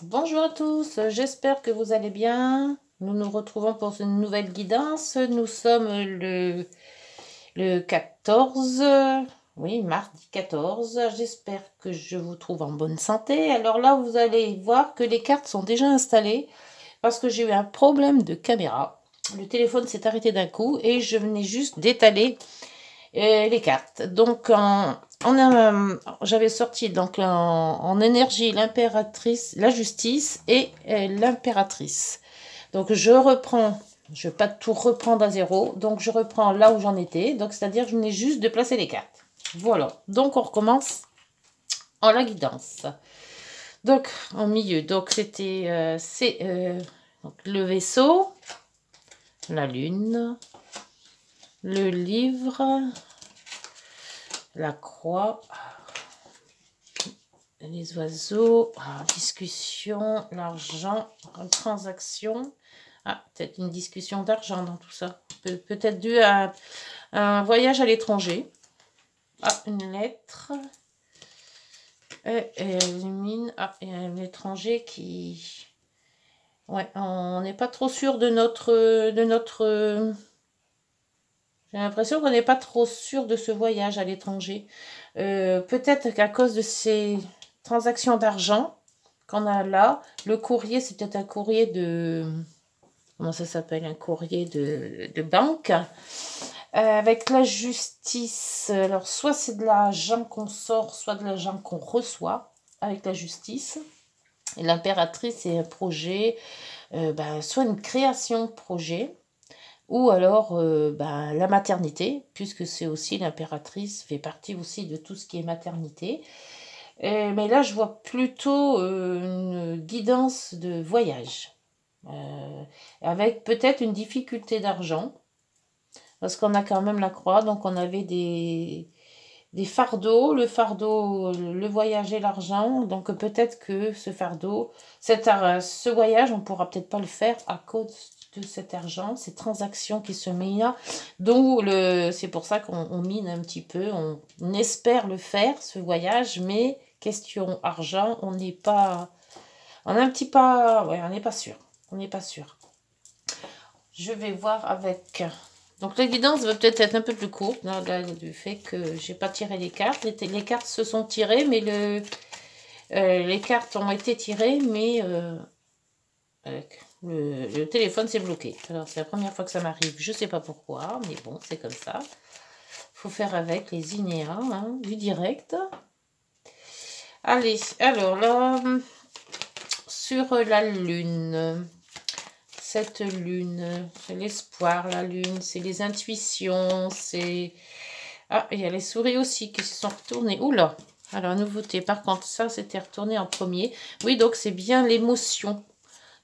Bonjour à tous, j'espère que vous allez bien. Nous nous retrouvons pour une nouvelle guidance. Nous sommes le 14, oui, mardi 14. J'espère que je vous trouve en bonne santé. Alors là, vous allez voir que les cartes sont déjà installées parce que j'ai eu un problème de caméra. Le téléphone s'est arrêté d'un coup et je venais juste d'étaler les cartes. Donc, j'avais sorti donc en énergie l'impératrice, la justice et l'impératrice. Donc, je reprends, je ne vais pas tout reprendre à zéro, donc je reprends là où j'en étais. Donc, c'est-à-dire, je venais juste de placer les cartes. Voilà. Donc, on recommence en la guidance. Donc, au milieu, donc c'était le vaisseau, la lune, le livre, la croix, les oiseaux, discussion, l'argent, transaction. Ah, peut-être une discussion d'argent dans tout ça. Peut-être dû à un voyage à l'étranger. Ah, une lettre. Illumine. Ah, il y a un étranger qui... Ouais, on n'est pas trop sûr de notre... J'ai l'impression qu'on n'est pas trop sûr de ce voyage à l'étranger. Peut-être qu'à cause de ces transactions d'argent qu'on a là, le courrier, c'est peut-être un courrier de... Comment ça s'appelle? Un courrier de banque. Avec la justice, alors soit c'est de l'argent qu'on sort, soit de l'argent qu'on reçoit avec la justice. Et l'impératrice, c'est un projet, soit une création de projet, ou alors la maternité, puisque c'est aussi l'impératrice, fait partie aussi de tout ce qui est maternité. Mais là, je vois plutôt une guidance de voyage, avec peut-être une difficulté d'argent, parce qu'on a quand même la croix, donc on avait des fardeaux, le voyage et l'argent, donc peut-être que ce fardeau, ce voyage, on pourra peut-être pas le faire à cause de cet argent, ces transactions qui se minent, donc c'est pour ça qu'on mine un petit peu, on espère le faire, ce voyage, mais question argent, on n'est pas, on est un petit pas, ouais, on n'est pas sûr, on n'est pas sûr. Je vais voir avec... Donc la guidance va peut-être être un peu plus courte, là, du fait que j'ai pas tiré les cartes. Les cartes se sont tirées, mais les cartes ont été tirées, mais le téléphone s'est bloqué. Alors c'est la première fois que ça m'arrive, je sais pas pourquoi, mais bon, c'est comme ça. Faut faire avec les inéas, du direct. Allez, alors là, sur la lune... Cette lune, c'est l'espoir, la lune, c'est les intuitions, c'est... Ah, il y a les souris aussi qui se sont retournées. Oula! Alors, nouveauté. Par contre, ça, c'était retourné en premier. Oui, donc c'est bien l'émotion.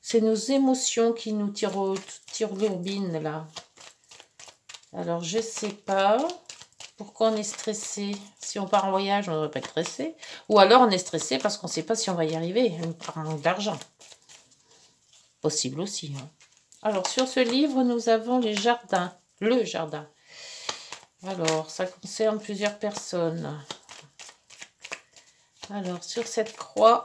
C'est nos émotions qui nous tirent l'urbine, là. Alors, je sais pas pourquoi on est stressé. Si on part en voyage, on ne devrait pas être stressé. Ou alors, on est stressé parce qu'on ne sait pas si on va y arriver. Par manque d'argent. Possible aussi, Alors, sur ce livre, nous avons les jardins. Le jardin. Alors, ça concerne plusieurs personnes. Alors, sur cette croix,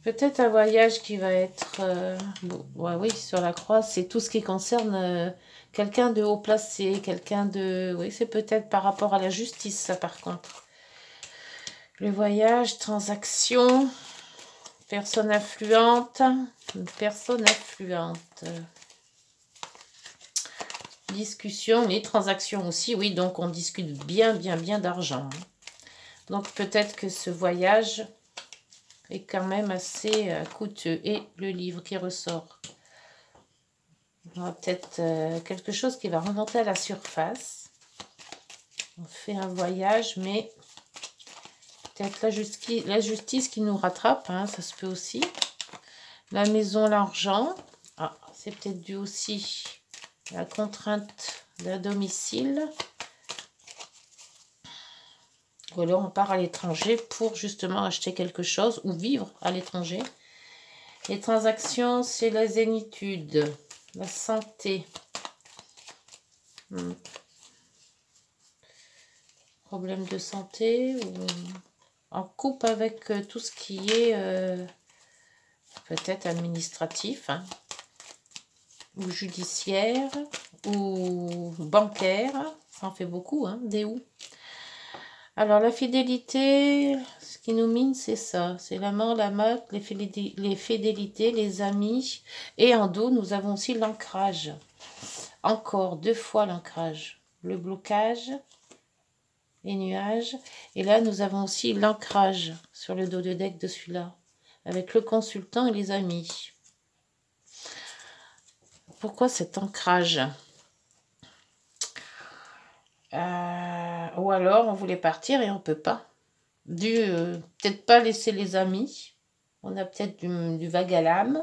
peut-être un voyage qui va être... oui, sur la croix, c'est tout ce qui concerne quelqu'un de haut placé, quelqu'un de... Oui, c'est peut-être par rapport à la justice, ça, par contre. Le voyage, transaction... Personne influente. Personne influente. Discussion, les transactions aussi. Oui, donc on discute bien d'argent. Donc peut-être que ce voyage est quand même assez coûteux. Et le livre qui ressort. On aura peut-être quelque chose qui va remonter à la surface. On fait un voyage, mais... Peut-être la justice qui nous rattrape, ça se peut aussi. La maison, l'argent. Ah, c'est peut-être dû aussi à la contrainte d'un domicile. Ou alors on part à l'étranger pour justement acheter quelque chose ou vivre à l'étranger. Les transactions, c'est la zénitude, la santé. Problème de santé ou... en coupe avec tout ce qui est peut-être administratif, hein, ou judiciaire, ou bancaire. Ça en fait beaucoup, hein, des ou. Alors, la fidélité, ce qui nous mine, c'est ça. C'est l'amant, la mat, les fidélités, les amis. Et en dos, nous avons aussi l'ancrage. Encore 2 fois l'ancrage. Le blocage, les nuages. Et là, nous avons aussi l'ancrage sur le dos de deck de celui-là. Avec le consultant et les amis. Pourquoi cet ancrage ? Ou alors, on voulait partir et on ne peut pas. Peut-être pas laisser les amis. On a peut-être du vague à l'âme.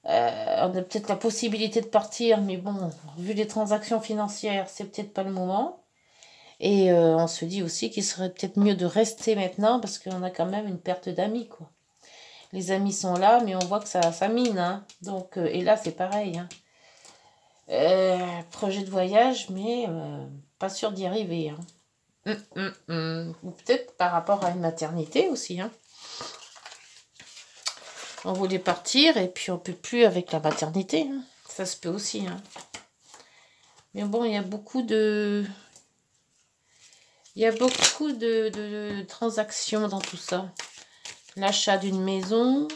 On a peut-être la possibilité de partir, mais bon, vu les transactions financières, c'est peut-être pas le moment. Et on se dit aussi qu'il serait peut-être mieux de rester maintenant parce qu'on a quand même une perte d'amis, quoi. Les amis sont là, mais on voit que ça mine, hein. Donc, et là, c'est pareil, hein. Projet de voyage, mais pas sûr d'y arriver, hein. Ou peut-être par rapport à une maternité aussi, hein. On voulait partir et puis on peut plus avec la maternité, hein. Ça se peut aussi, hein. Mais bon, il y a beaucoup de transactions dans tout ça. L'achat d'une maison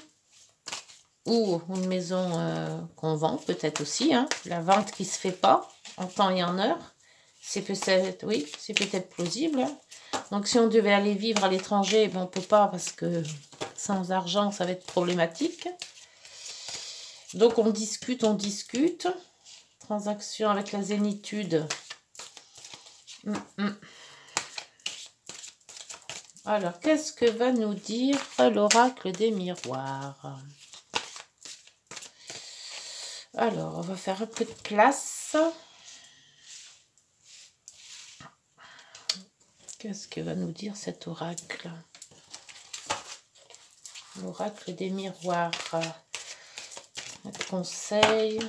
ou une maison qu'on vend peut-être aussi, hein. La vente qui se fait pas en temps et en heure. C'est peut-être, oui, c'est peut-être plausible. Donc, si on devait aller vivre à l'étranger, ben, on ne peut pas parce que sans argent, ça va être problématique. Donc, on discute. Transaction avec la zénitude. Alors, qu'est-ce que va nous dire l'oracle des miroirs? Alors, on va faire un peu de place. Qu'est-ce que va nous dire cet oracle? L'oracle des miroirs. Un conseil,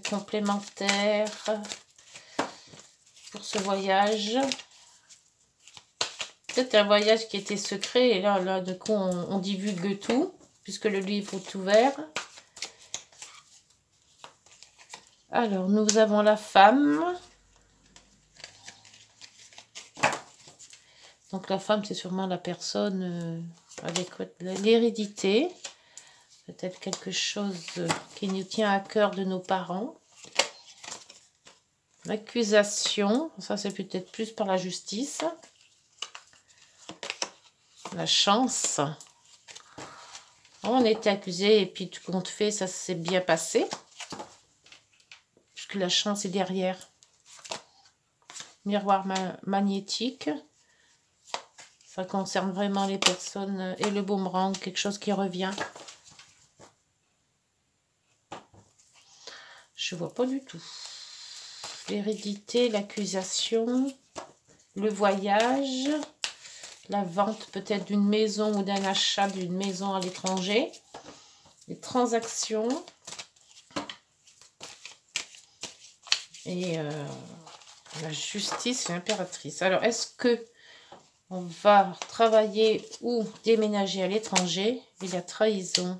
complémentaire pour ce voyage. Peut-être un voyage qui était secret. Et là de coup, on divulgue tout, puisque le livre est ouvert. Alors, nous avons la femme. Donc la femme, c'est sûrement la personne avec l'hérédité. Peut-être quelque chose qui nous tient à cœur de nos parents. L'accusation, ça c'est peut-être plus par la justice. La chance. On était accusé et puis tout compte fait, ça s'est bien passé. Puisque la chance est derrière. Miroir magnétique. Ça concerne vraiment les personnes et le boomerang, quelque chose qui revient. Je vois pas du tout. L'hérédité, l'accusation, le voyage, la vente peut-être d'une maison ou d'un achat d'une maison à l'étranger, les transactions et la justice et l'impératrice. Alors, est-ce que on va travailler ou déménager à l'étranger? Et la trahison.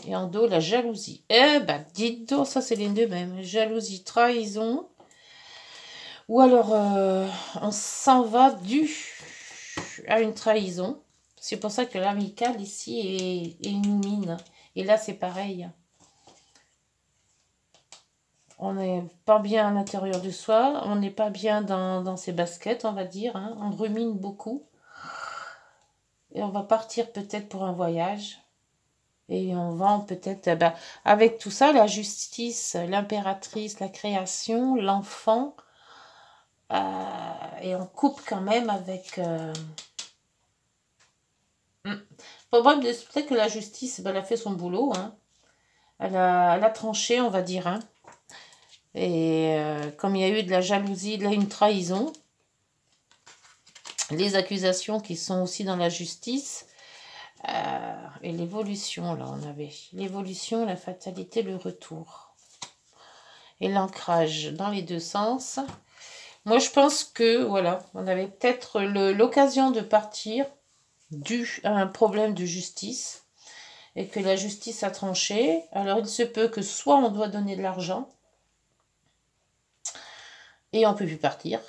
Et en dos, la jalousie. Eh ben, dites donc, ça c'est les deux mêmes. Jalousie, trahison. Ou alors, on s'en va à une trahison. C'est pour ça que l'amical ici est une mine. Et là, c'est pareil. On n'est pas bien à l'intérieur de soi. On n'est pas bien dans ses baskets, on va dire, hein. On rumine beaucoup. Et on va partir peut-être pour un voyage. Et on vend peut-être, avec tout ça, la justice, l'impératrice, la création, l'enfant. Et on coupe quand même avec... Peut-être que la justice, elle a fait son boulot. Hein. Elle a tranché, on va dire. Hein. Et comme il y a eu de la jalousie, une trahison, les accusations qui sont aussi dans la justice, et l'évolution, là, on avait l'évolution, la fatalité, le retour. Et l'ancrage dans les deux sens. Moi, je pense que, voilà, on avait peut-être l'occasion de partir dû à un problème de justice et que la justice a tranché. Alors, il se peut que soit on doit donner de l'argent et on peut plus partir,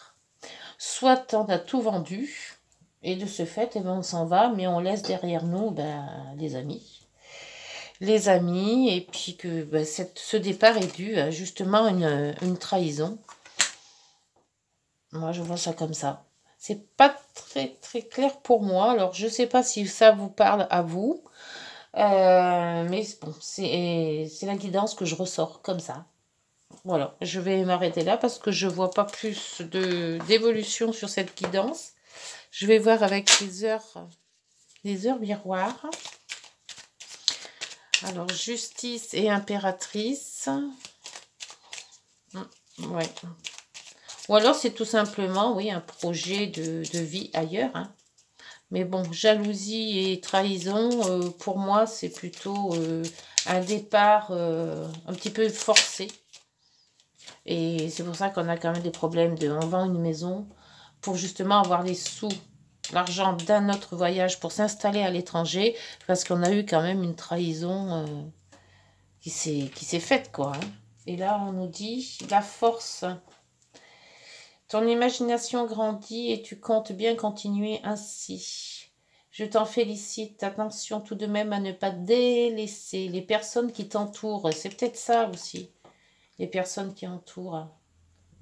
soit on a tout vendu et de ce fait, eh ben, on s'en va, mais on laisse derrière nous ben, les amis. Les amis, et puis que ben, ce départ est dû à justement une trahison. Moi, je vois ça comme ça. C'est pas très très clair pour moi. Alors, je sais pas si ça vous parle à vous. Mais bon, c'est la guidance que je ressors comme ça. Voilà, je vais m'arrêter là parce que je vois pas plus d'évolution sur cette guidance. Je vais voir avec les heures miroirs. Alors, justice et impératrice. Ouais. Ou alors, c'est tout simplement, oui, un projet de vie ailleurs. Hein. Mais bon, jalousie et trahison, pour moi, c'est plutôt un départ un petit peu forcé. Et c'est pour ça qu'on a quand même des problèmes on vend une maison pour justement avoir les sous, l'argent d'un autre voyage pour s'installer à l'étranger, parce qu'on a eu quand même une trahison qui s'est faite, quoi. Hein. Et là, on nous dit la force. Ton imagination grandit et tu comptes bien continuer ainsi. Je t'en félicite. Attention tout de même à ne pas délaisser les personnes qui t'entourent. C'est peut-être ça aussi, les personnes qui entourent.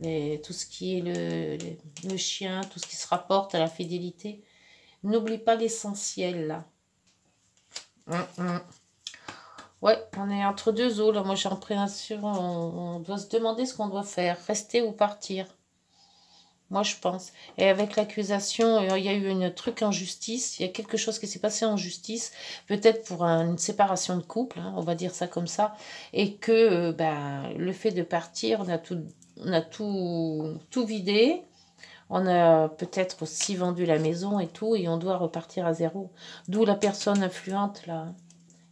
Tout ce qui est le chien, tout ce qui se rapporte à la fidélité. N'oublie pas l'essentiel, là. Ouais, on est entre deux eaux, là. Moi, j'ai l'impression on doit se demander ce qu'on doit faire. Rester ou partir. Moi, je pense. Et avec l'accusation, il y a eu un truc en justice. Il y a quelque chose qui s'est passé en justice. Peut-être pour une séparation de couple, hein, on va dire ça comme ça. Et que ben, le fait de partir, on a tout vidé. On a peut-être aussi vendu la maison et tout. Et on doit repartir à zéro. D'où la personne influente, là.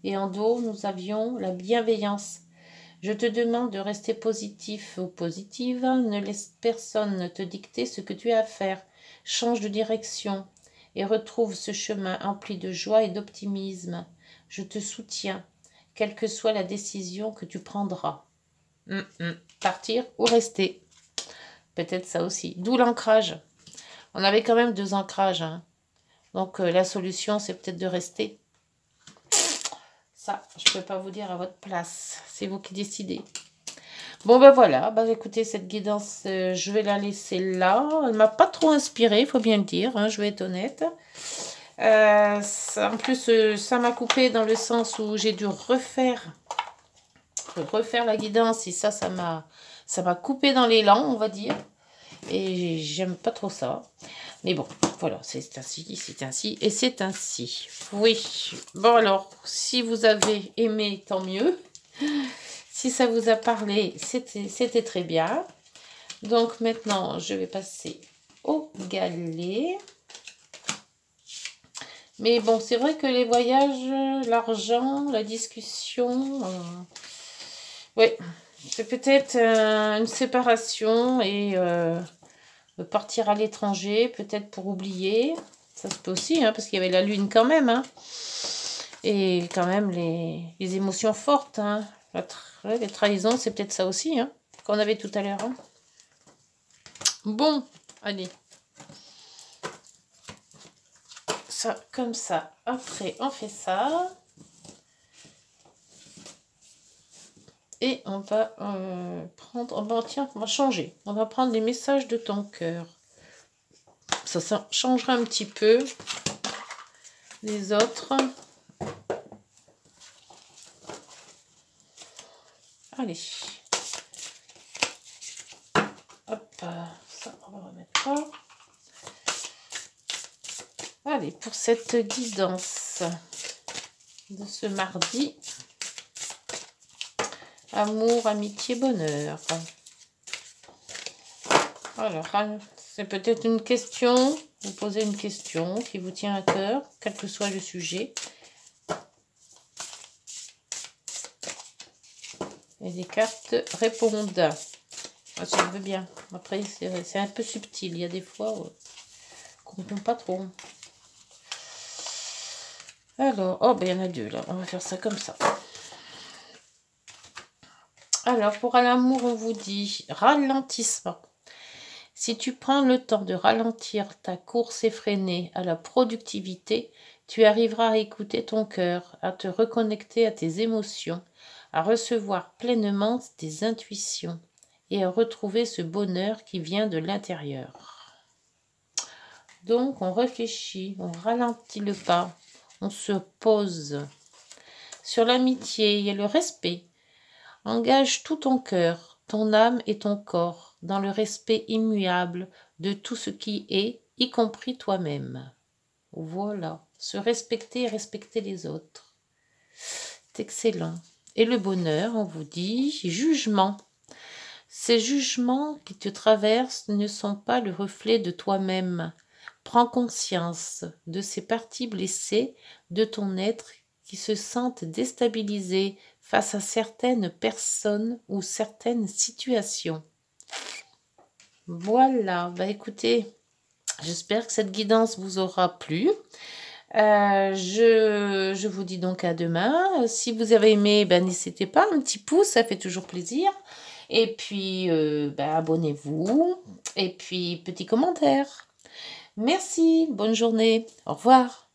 Et en dos, nous avions la bienveillance. Je te demande de rester positif ou positive. Ne laisse personne te dicter ce que tu as à faire. Change de direction et retrouve ce chemin empli de joie et d'optimisme. Je te soutiens, quelle que soit la décision que tu prendras. Partir ou rester. Peut-être ça aussi. D'où l'ancrage. On avait quand même 2 ancrages. Hein. Donc la solution, c'est peut-être de rester. Ça, je ne peux pas vous dire à votre place. C'est vous qui décidez. Bon, ben voilà. Ben, écoutez, cette guidance, je vais la laisser là. Elle ne m'a pas trop inspirée, il faut bien le dire. Hein, je vais être honnête. En plus, ça m'a coupé dans le sens où j'ai dû refaire la guidance. Et ça m'a coupé dans l'élan, on va dire. Et j'aime pas trop ça. Mais bon, voilà, c'est ainsi, et c'est ainsi. Oui, bon alors, si vous avez aimé, tant mieux. Si ça vous a parlé, c'était très bien. Donc maintenant, je vais passer au galet. Mais bon, c'est vrai que les voyages, l'argent, la discussion... ouais, c'est peut-être une séparation et... partir à l'étranger, peut-être pour oublier. Ça se peut aussi, hein, parce qu'il y avait la lune quand même. Hein. Et quand même les émotions fortes. Hein. Les trahisons, c'est peut-être ça aussi, hein, qu'on avait tout à l'heure. Hein. Bon, allez. Ça, comme ça. Après, on fait ça. Et on va prendre... tiens, on va changer. On va prendre les messages de ton cœur. Ça changera un petit peu les autres. Allez. Hop, ça, on va remettre là. Allez, pour cette guidance de ce mardi. Amour, amitié, bonheur. Alors, c'est peut-être une question. Vous posez une question qui vous tient à cœur, quel que soit le sujet. Et les cartes répondent. Si elle veut bien. Après, c'est un peu subtil. Il y a des fois qu'on ne comprend pas trop. Alors, oh, ben il y en a deux là. On va faire ça comme ça. Alors, pour l'amour, on vous dit ralentissement. Si tu prends le temps de ralentir ta course effrénée à la productivité, tu arriveras à écouter ton cœur, à te reconnecter à tes émotions, à recevoir pleinement tes intuitions et à retrouver ce bonheur qui vient de l'intérieur. Donc, on réfléchit, on ralentit le pas, on se pose. Sur l'amitié, il y a le respect. Engage tout ton cœur, ton âme et ton corps dans le respect immuable de tout ce qui est, y compris toi-même. Voilà, se respecter et respecter les autres. C'est excellent. Et le bonheur, on vous dit, jugement. Ces jugements qui te traversent ne sont pas le reflet de toi-même. Prends conscience de ces parties blessées de ton être qui se sentent déstabilisées face à certaines personnes ou certaines situations. Voilà, bah écoutez, j'espère que cette guidance vous aura plu. Je vous dis donc à demain. Si vous avez aimé, ben, n'hésitez pas, un petit pouce, ça fait toujours plaisir. Et puis, ben, abonnez-vous. Et puis, petit commentaire. Merci, bonne journée. Au revoir.